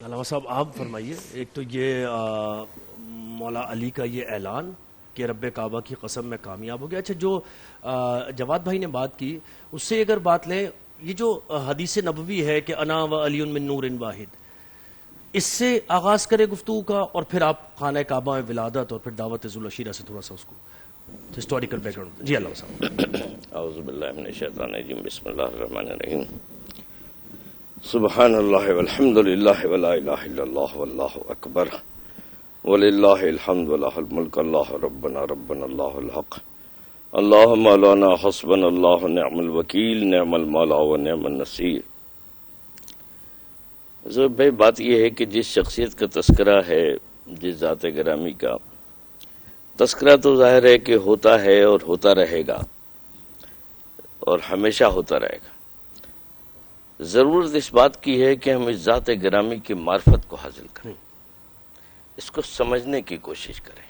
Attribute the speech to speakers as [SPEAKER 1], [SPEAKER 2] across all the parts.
[SPEAKER 1] علامہ صاحب آپ فرمائیے، ایک تو یہ مولا علی کا یہ اعلان کہ رب کعبہ کی قسم میں کامیاب ہو گیا. اچھا، جو جواد بھائی نے بات کی اس سے اگر بات لیں، یہ جو حدیث نبوی ہے کہ انا و علی من نور واحد، اس سے آغاز کرے گفتگو کا اور پھر آپ خانہ کعبہ میں ولادت اور پھر دعوت ذوالعشیرہ سے تھوڑا سا اس کو ہسٹوریکل بیک گراؤنڈ. جی علامہ صاحب.
[SPEAKER 2] اعوذ باللہ من الشیطان الرجیم، بسم اللہ الرحمن الرحیم. سبحان اللہ والحمد للہ ولا الہ الا اللہ واللہ اکبر وللہ الحمد ولہ الملک اللہ ربنا ربنا اللہ الحق اللہ مولانا حسبنا اللہ نعم الوکیل نعم المولا و نعم النصیر. زہر بھائی، بات یہ ہے کہ جس شخصیت کا تذکرہ ہے، جس ذات گرامی کا تذکرہ، تو ظاہر ہے کہ ہوتا ہے اور ہوتا رہے گا اور ہمیشہ ہوتا رہے گا. ضرورت اس بات کی ہے کہ ہم اس ذات گرامی کی معرفت کو حاصل کریں، اس کو سمجھنے کی کوشش کریں.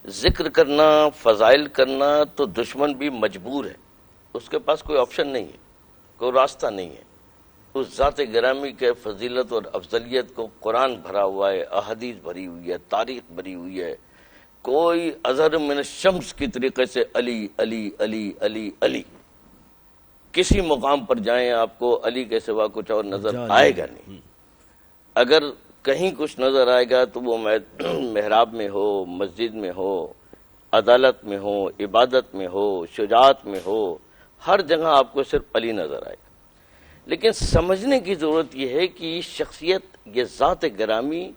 [SPEAKER 2] ذکر کرنا، فضائل کرنا تو دشمن بھی مجبور ہے، اس کے پاس کوئی آپشن نہیں ہے، کوئی راستہ نہیں ہے. اس ذات گرامی کے فضیلت اور افضلیت کو قرآن بھرا ہوا ہے، احادیث بھری ہوئی ہے، تاریخ بھری ہوئی ہے. کوئی اظہر من الشمس کی طریقے سے علی علی علی علی علی. کسی مقام پر جائیں آپ کو علی کے سوا کچھ اور نظر آئے گا نہیں. اگر کہیں کچھ نظر آئے گا تو وہ محراب میں ہو، مسجد میں ہو، عدالت میں ہو، عبادت میں ہو، شجاعت میں ہو، ہر جگہ آپ کو صرف علی نظر آئے گا. لیکن سمجھنے کی ضرورت یہ ہے کہ یہ شخصیت، یہ ذات گرامی،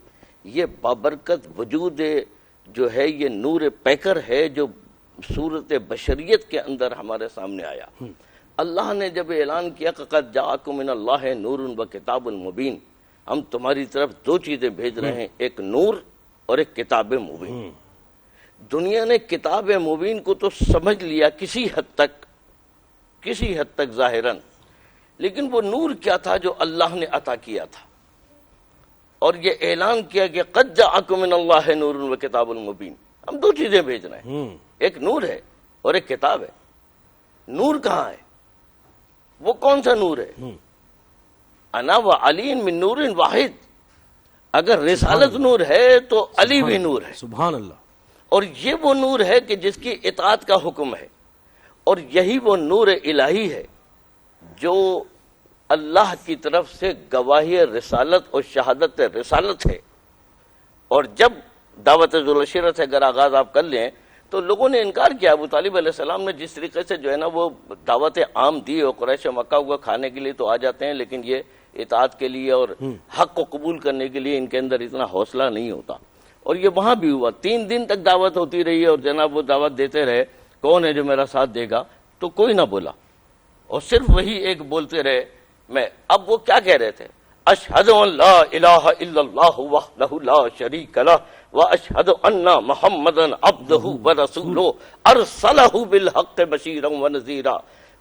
[SPEAKER 2] یہ بابرکت وجود جو ہے، یہ نور پیکر ہے جو صورت بشریت کے اندر ہمارے سامنے آیا. اللہ نے جب اعلان کیا کہ قد جاءکم من اللہ نور و کتاب مبین، ہم تمہاری طرف دو چیزیں بھیج رہے ہیں، ایک نور اور ایک کتاب مبین. دنیا نے کتاب مبین کو تو سمجھ لیا کسی حد تک ظاہراً، لیکن وہ نور کیا تھا جو اللہ نے عطا کیا تھا. اور یہ اعلان کیا کہ قد جاءکم من اللہ نور و کتاب مبین، ہم دو چیزیں بھیج رہے ہیں، ایک نور ہے اور ایک کتاب ہے. نور کہاں ہے؟ وہ کون سا نور ہے؟ انا و علی من نور واحد. اگر رسالت نور ہے تو علی بھی نور ہے.
[SPEAKER 1] سبحان اللہ.
[SPEAKER 2] اور یہ وہ نور ہے کہ جس کی اطاعت کا حکم ہے، اور یہی وہ نور الہی ہے جو اللہ کی طرف سے گواہی رسالت اور شہادت رسالت ہے. اور جب دعوت ذوالعشیرہ سے اگر آغاز آپ کر لیں تو لوگوں نے انکار کیا. ابو طالب علیہ السلام نے جس طریقے سے جو ہے نا وہ دعوت عام دی، اور قریش مکہ کو کھانے کے لیے تو آ جاتے ہیں، لیکن یہ اطاعت کے لیے اور حق کو قبول کرنے کے لیے ان کے اندر اتنا حوصلہ نہیں ہوتا. اور یہ وہاں بھی ہوا، 3 دن تک دعوت ہوتی رہی اور جناب وہ دعوت دیتے رہے، کون ہے جو میرا ساتھ دے گا؟ تو کوئی نہ بولا، اور صرف وہی ایک بولتے رہے. اب وہ کیا کہہ رہے تھے؟ اشہد ان لا الہ الا اللہ وحدہ لا شریک لہ واشہد ان محمدا عبدہ ورسولہ ارسلہ بالحق بشیرا ونذیرا.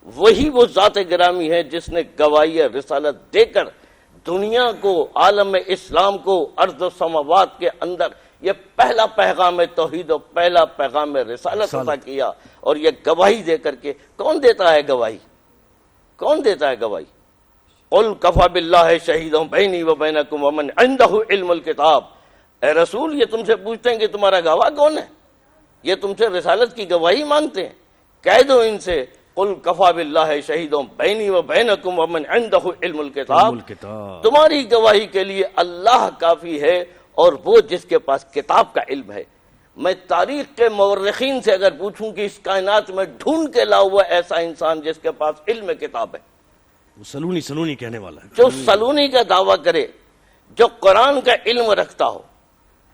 [SPEAKER 2] وہی وہ ذات گرامی ہے جس نے گواہی رسالت دے کر دنیا کو، عالم اسلام کو، ارض و سماوات کے اندر یہ پہلا پیغام توحید اور پہلا پیغام رسالت عطا کیا. اور یہ گواہی دے کر کے کون دیتا ہے گواہی؟ کون دیتا ہے گواہی؟ قل کفی باللہ شہیدا بینی و بینکم ومن عندہ علم الکتاب. اے رسول، یہ تم سے پوچھتے ہیں کہ تمہارا گواہ کون ہے، یہ تم سے رسالت کی گواہی مانگتے ہیں. کہہ دو ان سے قل کفی باللہ شہیدا بینی و بینکم ومن عندہ علم الکتاب. تمہاری گواہی کے لیے اللہ کافی ہے اور وہ جس کے پاس کتاب کا علم ہے. میں تاریخ کے مورخین سے اگر پوچھوں کہ اس کائنات میں ڈھونڈ کے لا ہوا ایسا انسان جس کے پاس علم کتاب ہے،
[SPEAKER 1] سلونی کہنے والا ہے،
[SPEAKER 2] جو سلونی کا دعویٰ کرے، جو قرآن کا علم رکھتا ہو.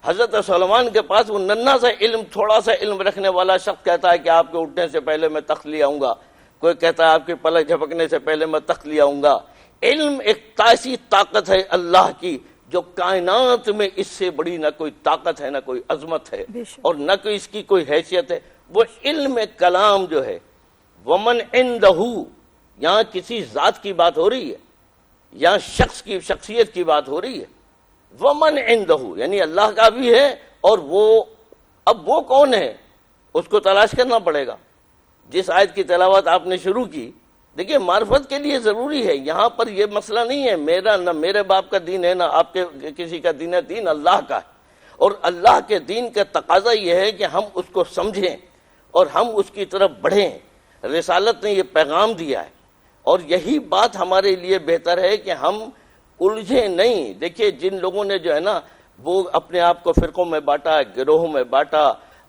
[SPEAKER 2] حضرت سلیمان کے پاس وہ ننھا سا علم، تھوڑا سا علم رکھنے والا شخص کہتا ہے کہ آپ کے اٹھنے سے پہلے میں تخت لے آؤں گا. کوئی کہتا ہے آپ کے پلک جھپکنے سے پہلے میں تخت لے آؤں گا. علم ایک ایسی طاقت ہے اللہ کی جو کائنات میں اس سے بڑی نہ کوئی طاقت ہے، نہ کوئی عظمت ہے، اور نہ کوئی اس کی کوئی حیثیت ہے. وہ علم کلام جو ہے، ومن عندہ، یہاں کسی ذات کی بات ہو رہی ہے، یہاں شخص کی شخصیت کی بات ہو رہی ہے. ومن عندہ یعنی اللہ کا بھی ہے، اور اب وہ کون ہے اس کو تلاش کرنا پڑے گا. جس آیت کی تلاوت آپ نے شروع کی، دیکھیے معرفت کے لیے ضروری ہے، یہاں پر یہ مسئلہ نہیں ہے میرا نہ میرے باپ کا دین ہے نہ آپ کے کسی کا دین ہے، دین اللہ کا ہے، اور اللہ کے دین کا تقاضا یہ ہے کہ ہم اس کو سمجھیں اور ہم اس کی طرف بڑھیں۔ رسالت نے یہ پیغام دیا ہے اور یہی بات ہمارے لیے بہتر ہے کہ ہم الجھیں نہیں۔ دیکھیے جن لوگوں نے جو ہے نا وہ اپنے آپ کو فرقوں میں بانٹا، گروہوں میں بانٹا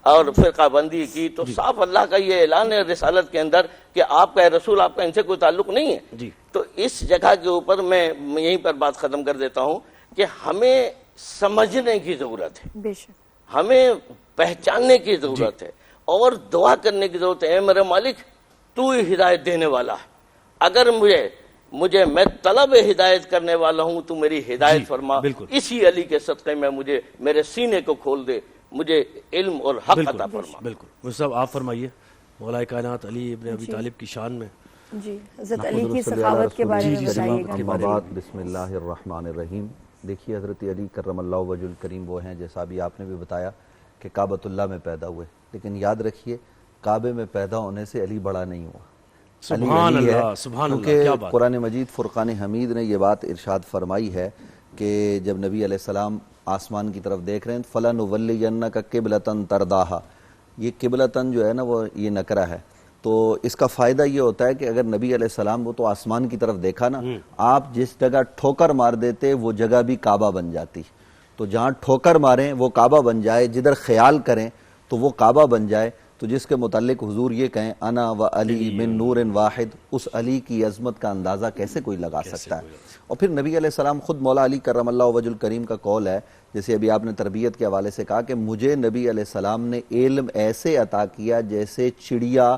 [SPEAKER 2] اور فرقہ بندی کی، تو صاف اللہ کا یہ اعلان ہے رسالت کے اندر کہ آپ کا رسول، آپ کا ان سے کوئی تعلق نہیں ہے۔ تو اس جگہ کے اوپر میں یہیں پر بات ختم کر دیتا ہوں کہ ہمیں سمجھنے کی ضرورت ہے،
[SPEAKER 3] بے شک
[SPEAKER 2] ہمیں پہچاننے کی ضرورت ہے اور دعا کرنے کی ضرورت ہے۔ اے میرے مالک تو ہی ہدایت دینے والا ہے، اگر میں طلب ہدایت کرنے والا ہوں تو میری ہدایت فرما، اسی علی کے صدقے میں مجھے میرے سینے کو کھول دے، مجھے علم اور حق عطا فرما۔
[SPEAKER 1] بالکل مفتی صاحب آپ فرمائیے مولا کائنات علی ابن ابی طالب کی شان میں۔
[SPEAKER 3] جی حضرت علی کی سخاوت کے بارے میں بتائیے گا۔
[SPEAKER 4] اما بعد، بسم اللہ الرحمن الرحیم۔ دیکھیے حضرت علی کرم اللہ وجہ الکریم وہ ہیں جیسا بھی آپ نے بھی بتایا کہ کعبۃ اللہ میں پیدا ہوئے، لیکن یاد رکھیے کعبے میں پیدا ہونے سے علی بڑا نہیں ہوا۔
[SPEAKER 1] سبحان اللہ، سبحان اللہ، کیا بات۔
[SPEAKER 4] قرآن مجید فرقان حمید نے یہ بات ارشاد فرمائی ہے کہ جب نبی علیہ السلام آسمان کی طرف دیکھ رہے ہیں فَلَنُوَلِّيَنَّكَ قِبْلَةً تَرْضَاهَا، یہ قبلتاً جو ہے نا وہ یہ نکرہ ہے، تو اس کا فائدہ یہ ہوتا ہے کہ اگر نبی علیہ السلام وہ تو آسمان کی طرف دیکھا نا، آپ جس جگہ ٹھوکر مار دیتے وہ جگہ بھی کعبہ بن جاتی، تو جہاں ٹھوکر ماریں وہ کعبہ بن جائے، جدھر خیال کریں تو وہ کعبہ بن جائے، تو جس کے متعلق حضور یہ کہیں انا و علی من نور واحد، اس علی کی عظمت کا اندازہ کیسے کوئی لگا سکتا ہے۔ اور پھر نبی علیہ السلام خود مولا علی کرم اللہ وجہ الکریم کا قول ہے، جیسے ابھی آپ نے تربیت کے حوالے سے کہا کہ مجھے نبی علیہ السلام نے علم ایسے عطا کیا جیسے چڑیا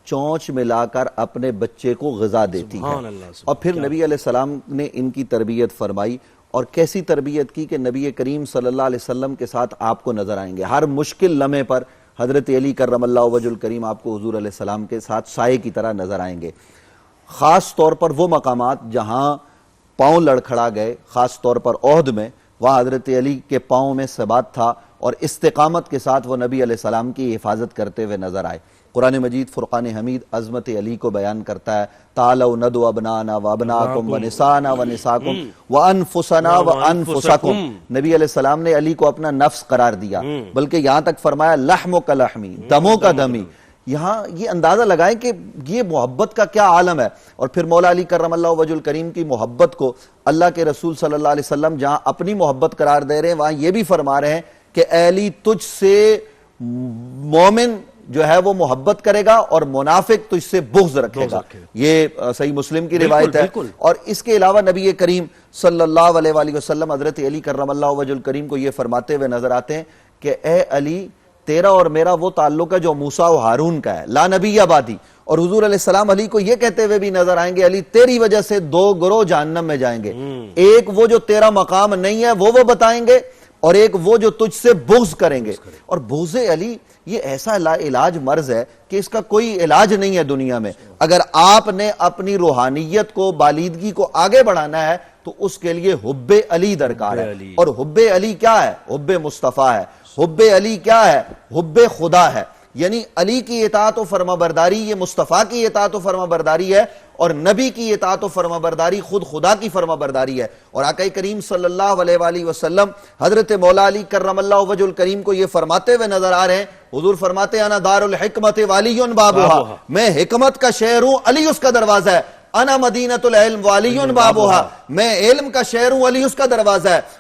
[SPEAKER 4] چونچ ملا کر اپنے بچے کو غذا دیتی ہے۔ اور پھر نبی علیہ السلام نے ان کی تربیت فرمائی، اور کیسی تربیت کی کہ نبی کریم صلی اللہ علیہ وسلم کے ساتھ آپ کو نظر آئیں گے ہر مشکل لمحے پر، حضرت علی کرم اللہ وجہ الکریم آپ کو حضور علیہ السلام کے ساتھ سائے کی طرح نظر آئیں گے۔ خاص طور پر وہ مقامات جہاں پاؤں لڑکھڑا گئے، خاص طور پر عہد میں، وہاں حضرت علی کے پاؤں میں ثبات تھا اور استقامت کے ساتھ وہ نبی علیہ السلام کی حفاظت کرتے ہوئے نظر آئے۔ قرآن مجید فرقان حمید عظمت علی کو بیان کرتا ہے، تعالوا ندعو ابنانا وابناکم ونسانا ونساکم وانفسنا وانفسکم۔ نبی علیہ السلام نے علی کو اپنا نفس قرار دیا، بلکہ یہاں تک فرمایا لحم کا لحمی، دموں کا دمی۔ یہاں یہ اندازہ لگائیں کہ یہ محبت کا کیا عالم ہے۔ اور پھر مولا علی کرم اللہ وجہ الکریم کی محبت کو اللہ کے رسول صلی اللہ علیہ وسلم جہاں اپنی محبت قرار دے رہے ہیں، وہاں یہ بھی فرما رہے ہیں کہ اے علی تجھ سے مومن جو ہے وہ محبت کرے گا اور منافق تجھ سے بغض رکھے گا۔ یہ صحیح مسلم کی روایت ہے۔ اور اس کے علاوہ نبی کریم صلی اللہ علیہ وآلہ وسلم حضرت علی کرم اللہ وجہ الکریم کو یہ فرماتے ہوئے نظر آتے ہیں کہ اے علی تیرا اور میرا وہ تعلق ہے جو موسیٰ و ہارون کا ہے، لا نبی آبادی۔ اور حضور علیہ السلام علی کو یہ کہتے ہوئے بھی نظر آئیں گے علی تیری وجہ سے دو گروہ جہنم میں جائیں گے، ایک وہ جو تیرا مقام نہیں ہے وہ بتائیں گے، اور ایک وہ جو تجھ سے بغض کریں گے۔ اور بغض علی یہ ایسا علاج مرض ہے کہ اس کا کوئی علاج نہیں ہے دنیا میں۔ اگر آپ نے اپنی روحانیت کو، بالیدگی کو آگے بڑھانا ہے تو اس کے لیے حب علی درکار ہے۔ اور حب علی کیا ہے؟ حب مصطفیٰ ہے۔ حب علی کیا ہے؟ حب خدا ہے۔ یعنی علی کی اطاعت و فرما برداری یہ مصطفیٰ کی اطاعت و فرما برداری ہے، اور نبی کی اطاعت و فرما برداری خود خدا کی فرما برداری ہے۔ اور آقا کریم صلی اللہ علیہ وآلہ وسلم حضرت مولا علی کرم اللہ وجہ الکریم کو یہ فرماتے ہوئے نظر آ رہے ہیں، حضور فرماتے ہیں انا دار الحکمت وعلی بابھا، میں حکمت کا شہر ہوں، علی اس کا دروازہ ہے۔ انا مدینۃ العلم وعلی بابھا، میں علم کا شہر ہوں، علی اس کا دروازہ ہے۔